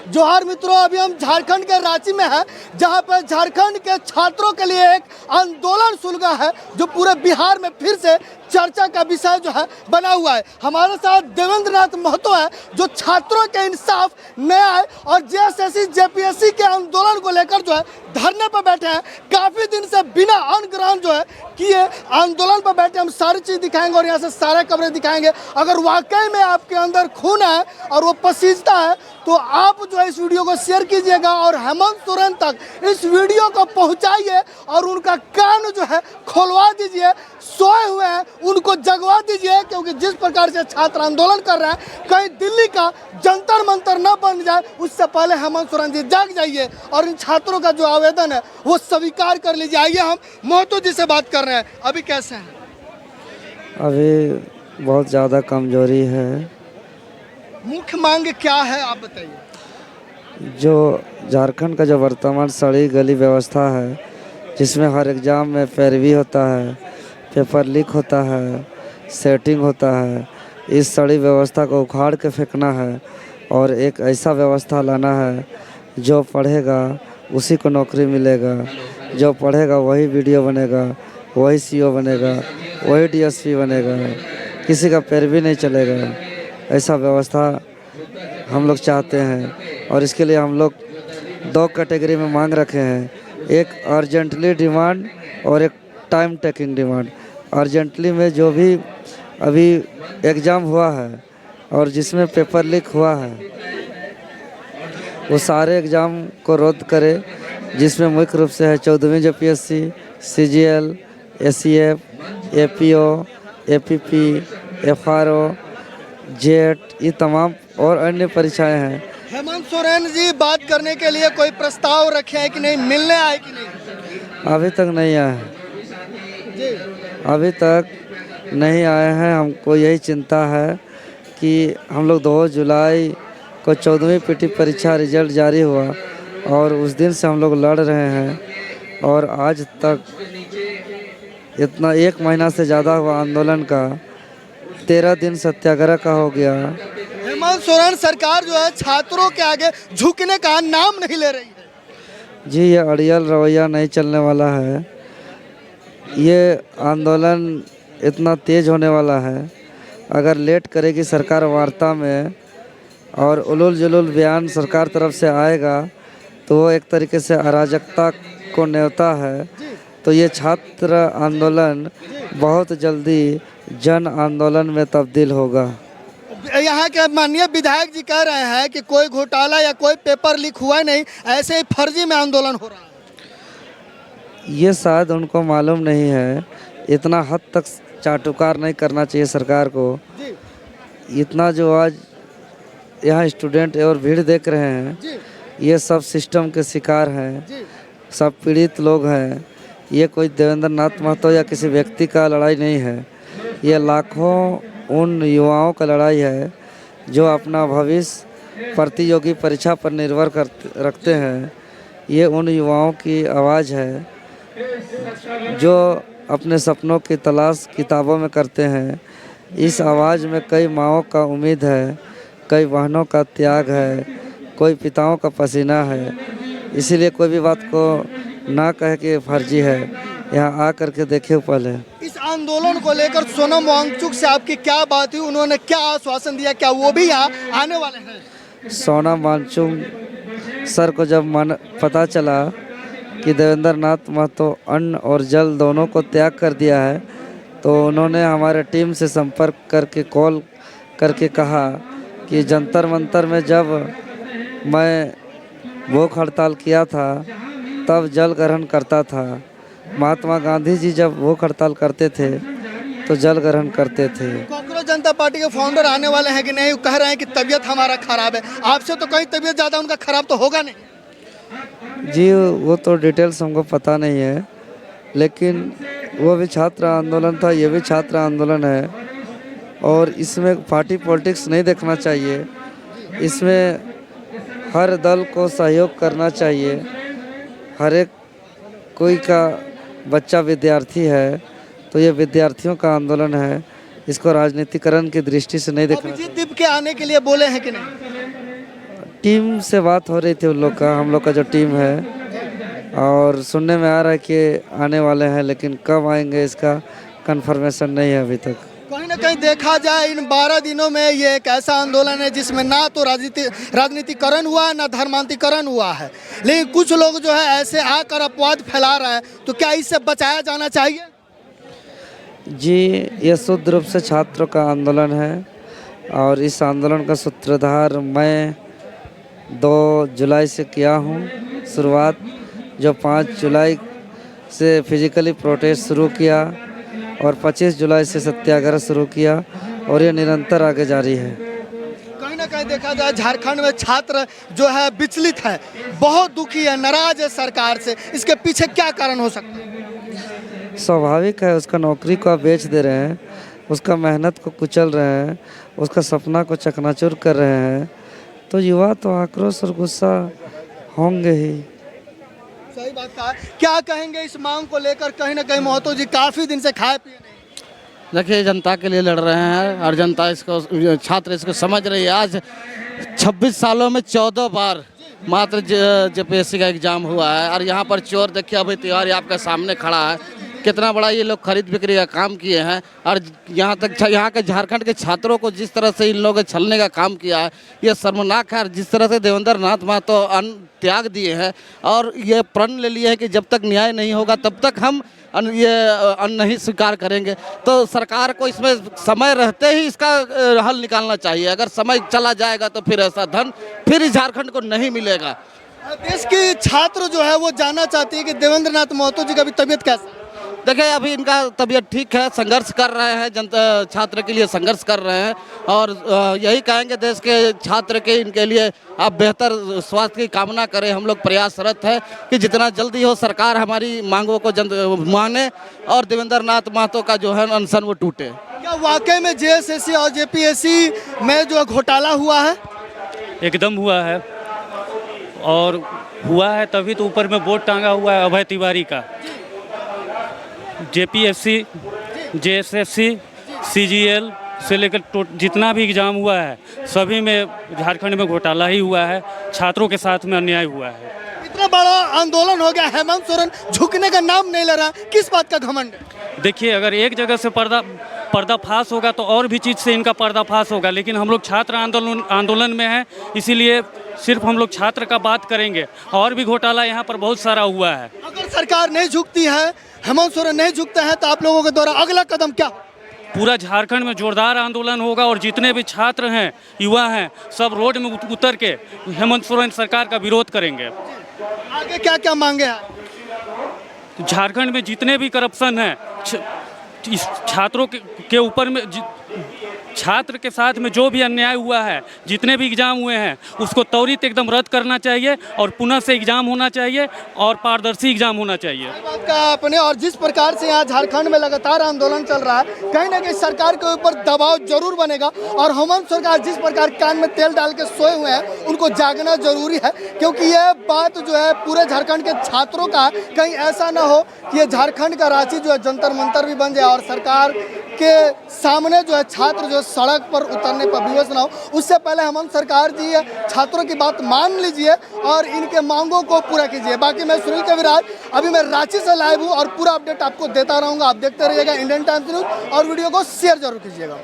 जोहार मित्रों, अभी हम झारखंड के रांची में हैं, जहां पर झारखंड के छात्रों के लिए एक आंदोलन सुलगा है जो पूरे बिहार में फिर से चर्चा का विषय जो है बना हुआ है। हमारे साथ देवेंद्र नाथ महतो है जो छात्रों के इंसाफ, न्याय और जेएसएससी जेपीएससी के आंदोलन को लेकर जो है धरने पर बैठे हैं। काफ़ी दिन से बिना अन्न ग्रहण जो है किए आंदोलन पर बैठे। हम सारी चीज़ दिखाएंगे और यहाँ से सारे कवरेज दिखाएंगे। अगर वाकई में आपके अंदर खून है और वो पसीजता है तो आप जो है इस वीडियो को शेयर कीजिएगा और हेमंत सोरेन तक इस वीडियो को पहुंचाइए और उनका कान जो है खोलवा दीजिए। सोए हुए हैं उनको जगवा दीजिए, क्योंकि जिस प्रकार से छात्र आंदोलन कर रहे हैं कहीं दिल्ली का जंतर मंतर न बन जाए, उससे पहले हेमंत सोरेन जी जाग जाइए और इन छात्रों का जो आवेदन है वो स्वीकार कर लीजिए। आइए हम महतो जी से बात कर रहे हैं। अभी कैसे हैं? अभी बहुत ज़्यादा कमजोरी है। मुख्य मांग क्या है आप बताइए। जो झारखंड का जो वर्तमान सड़ी गली व्यवस्था है, जिसमें हर एग्ज़ाम में पैरवी होता है, पेपर लीक होता है, सेटिंग होता है, इस सड़ी व्यवस्था को उखाड़ के फेंकना है और एक ऐसा व्यवस्था लाना है जो पढ़ेगा उसी को नौकरी मिलेगा, जो पढ़ेगा वही वीडियो बनेगा, वही सीओ बनेगा, वही डीएसपी बनेगा, किसी का पैरवी नहीं चलेगा। ऐसा व्यवस्था हम लोग चाहते हैं और इसके लिए हम लोग दो कैटेगरी में मांग रखे हैं, एक अर्जेंटली डिमांड और एक टाइम टेकिंग डिमांड। अर्जेंटली में जो भी अभी एग्ज़ाम हुआ है और जिसमें पेपर लीक हुआ है वो सारे एग्ज़ाम को रद्द करे, जिसमें मुख्य रूप से है 14वीं JPSC, CGL, ACF, APO, APP, FRO, JET, ये तमाम और अन्य परीक्षाएं हैं। हेमंत सोरेन जी बात करने के लिए कोई प्रस्ताव रखे हैं कि नहीं, मिलने आए कि नहीं? अभी तक नहीं आए हैं, अभी तक नहीं आए हैं। हमको यही चिंता है कि हम लोग 2 जुलाई को 14वीं पीटी परीक्षा रिजल्ट जारी हुआ और उस दिन से हम लोग लड़ रहे हैं और आज तक इतना 1 महीना से ज़्यादा हुआ आंदोलन का, 13 दिन सत्याग्रह का हो गया। हेमंत सोरेन सरकार जो है छात्रों के आगे झुकने का नाम नहीं ले रही है। जी, ये अड़ियल रवैया नहीं चलने वाला है। ये आंदोलन इतना तेज़ होने वाला है, अगर लेट करेगी सरकार वार्ता में और उलूल जुलूल बयान सरकार तरफ से आएगा तो वो एक तरीके से अराजकता को न्योता है। तो ये छात्र आंदोलन बहुत जल्दी जन आंदोलन में तब्दील होगा। यहाँ के माननीय विधायक जी कह रहे हैं कि कोई घोटाला या कोई पेपर लीक हुआ नहीं, ऐसे ही फर्जी में आंदोलन हो रहा है। ये शायद उनको मालूम नहीं है, इतना हद तक चाटुकार नहीं करना चाहिए सरकार को। इतना जो आज यहाँ स्टूडेंट और भीड़ देख रहे हैं, ये सब सिस्टम के शिकार हैं, सब पीड़ित लोग हैं। ये कोई देवेंद्र नाथ महतो या किसी व्यक्ति का लड़ाई नहीं है, ये लाखों उन युवाओं का लड़ाई है जो अपना भविष्य प्रतियोगी परीक्षा पर निर्भर रखते हैं। ये उन युवाओं की आवाज़ है जो अपने सपनों की तलाश किताबों में करते हैं। इस आवाज़ में कई माँओं का उम्मीद है, कई बहनों का त्याग है, कोई पिताओं का पसीना है। इसीलिए कोई भी बात को ना कहे कि फर्जी है, यहाँ आ कर के देखे पहले। इस आंदोलन को लेकर सोनम वांगचुक से आपकी क्या बात हुई, उन्होंने क्या आश्वासन दिया, क्या वो भी यहाँ आने वाले हैं? सोनम वांगचुक सर को जब पता चला कि देवेंद्र नाथ महतो अन्न और जल दोनों को त्याग कर दिया है तो उन्होंने हमारे टीम से संपर्क करके कॉल करके कहा कि जंतर मंतर में जब मैं भूख हड़ताल किया था तब जल ग्रहण करता था, महात्मा गांधी जी जब भूख हड़ताल करते थे तो जल ग्रहण करते थे। कांग्रेस जनता पार्टी के फाउंडर आने वाले हैं कि नहीं? कह रहे हैं कि तबीयत हमारा खराब है। आपसे तो कहीं तबीयत ज़्यादा उनका खराब तो होगा नहीं? जी, वो तो डिटेल्स हमको पता नहीं है, लेकिन वो भी छात्र आंदोलन था, ये भी छात्र आंदोलन है और इसमें पार्टी पॉलिटिक्स नहीं देखना चाहिए। इसमें हर दल को सहयोग करना चाहिए। हर एक कोई का बच्चा विद्यार्थी है तो ये विद्यार्थियों का आंदोलन है, इसको राजनीतिकरण की दृष्टि से नहीं देखना। अभिजीत दीप के आने के लिए बोले हैं कि नहीं? टीम से बात हो रही थी उन लोग का, हम लोग का जो टीम है, और सुनने में आ रहा है कि आने वाले हैं, लेकिन कब आएंगे इसका कंफर्मेशन नहीं है अभी तक। कहीं ना कहीं देखा जाए इन 12 दिनों में ये एक ऐसा आंदोलन है जिसमें ना तो राजनीतिकरण हुआ है ना धर्मांतरीकरण हुआ है, लेकिन कुछ लोग जो है ऐसे आकर अपवाद फैला रहे हैं, तो क्या इससे बचाया जाना चाहिए? जी, ये शुद्ध रूप से छात्रों का आंदोलन है और इस आंदोलन का सूत्रधार मैं 2 जुलाई से किया हूँ शुरुआत, जो 5 जुलाई से फिजिकली प्रोटेस्ट शुरू किया और 25 जुलाई से सत्याग्रह शुरू किया और ये निरंतर आगे जारी है। कहीं ना कहीं देखा जाए झारखंड में छात्र जो है विचलित है, बहुत दुखी है, नाराज है सरकार से, इसके पीछे क्या कारण हो सकता है? स्वाभाविक है, उसका नौकरी को आप बेच दे रहे हैं, उसका मेहनत को कुचल रहे हैं, उसका सपना को चकनाचूर कर रहे हैं, तो युवा तो आक्रोश और गुस्सा होंगे ही। सही बात कहा। क्या कहेंगे इस मांग को लेकर? कहीं ना कहीं महतो जी काफ़ी दिन से खाए पिए नहीं। देखिए, जनता के लिए लड़ रहे हैं और जनता इसको, छात्र इसको समझ रही है। आज 26 सालों में 14 बार मात्र जेपीएससी का एग्जाम हुआ है और यहाँ पर चोर देखिए अभी तिवारी आपके सामने खड़ा है, कितना बड़ा ये लोग खरीद बिक्री का काम किए हैं। और यहाँ के झारखंड के छात्रों को जिस तरह से इन लोगों ने छलने का काम किया है, ये शर्मनाक है। और जिस तरह से देवेंद्र नाथ महतो अन्न त्याग दिए हैं और ये प्रण ले लिए हैं कि जब तक न्याय नहीं होगा तब तक हम ये अन्न नहीं स्वीकार करेंगे। तो सरकार को इसमें समय रहते ही इसका हल निकालना चाहिए। अगर समय चला जाएगा तो फिर ऐसा धन फिर इस झारखंड को नहीं मिलेगा। देश की छात्र जो है वो जानना चाहती है कि देवेंद्र नाथ महतो जी का भी तबीयत कैसा है? देखिए, अभी इनका तबीयत ठीक है, संघर्ष कर रहे हैं, जनता छात्र के लिए संघर्ष कर रहे हैं और यही कहेंगे देश के छात्र के इनके लिए आप बेहतर स्वास्थ्य की कामना करें। हम लोग प्रयासरत हैं कि जितना जल्दी हो सरकार हमारी मांगों को माने और देवेंद्र नाथ महतो का जो है अनशन वो टूटे। क्या वाकई में जेएसएससी और जेपीएससी में जो घोटाला हुआ है? एकदम हुआ है, और हुआ है तभी तो ऊपर में बोर्ड टांगा हुआ है अभय तिवारी का। जेपीएससी, जेएसएससी, सीजीएल से लेकर जितना भी एग्ज़ाम हुआ है सभी में झारखंड में घोटाला ही हुआ है, छात्रों के साथ में अन्याय हुआ है। इतना बड़ा आंदोलन हो गया, हेमंत सोरेन झुकने का नाम नहीं ले रहा, किस बात का घमंड? देखिए, अगर एक जगह से पर्दाफाश होगा तो और भी चीज़ से इनका पर्दाफाश होगा, लेकिन हम लोग छात्र आंदोलन में हैं, इसीलिए सिर्फ हम लोग छात्र का बात करेंगे। और भी घोटाला यहाँ पर बहुत सारा हुआ है। अगर सरकार नहीं झुकती है, हेमंत सोरेन नहीं झुकते हैं, तो आप लोगों के द्वारा अगला कदम क्या? पूरा झारखंड में जोरदार आंदोलन होगा और जितने भी छात्र हैं, युवा हैं, सब रोड में उतर के हेमंत सोरेन सरकार का विरोध करेंगे। आगे क्या क्या मांगे हैं? झारखंड में जितने भी करप्शन है, छात्रों के ऊपर में, छात्र के साथ में जो भी अन्याय हुआ है, जितने भी एग्ज़ाम हुए हैं, उसको त्वरित एकदम रद्द करना चाहिए और पुनः से एग्ज़ाम होना चाहिए और पारदर्शी एग्ज़ाम होना चाहिए। बात का अपने, और जिस प्रकार से यहाँ झारखंड में लगातार आंदोलन चल रहा है, कहीं ना कहीं सरकार के ऊपर दबाव जरूर बनेगा और हेमंत सरकार जिस प्रकार कान में तेल डाल के सोए हुए हैं, उनको जागना जरूरी है, क्योंकि ये बात जो है पूरे झारखंड के छात्रों का, कहीं ऐसा ना हो कि ये झारखंड का रांची जो है जंतर मंतर भी बन जाए और सरकार के सामने जो है छात्र जो सड़क पर उतरने पर विवश ना हो। उससे पहले हेमंत सरकार जी छात्रों की बात मान लीजिए और इनके मांगों को पूरा कीजिए। बाकी मैं सुनील कविराज, अभी मैं रांची से लाइव हूँ और पूरा अपडेट आपको देता रहूँगा। आप देखते रहिएगा इंडियन टाइम्स न्यूज़ और वीडियो को शेयर जरूर कीजिएगा।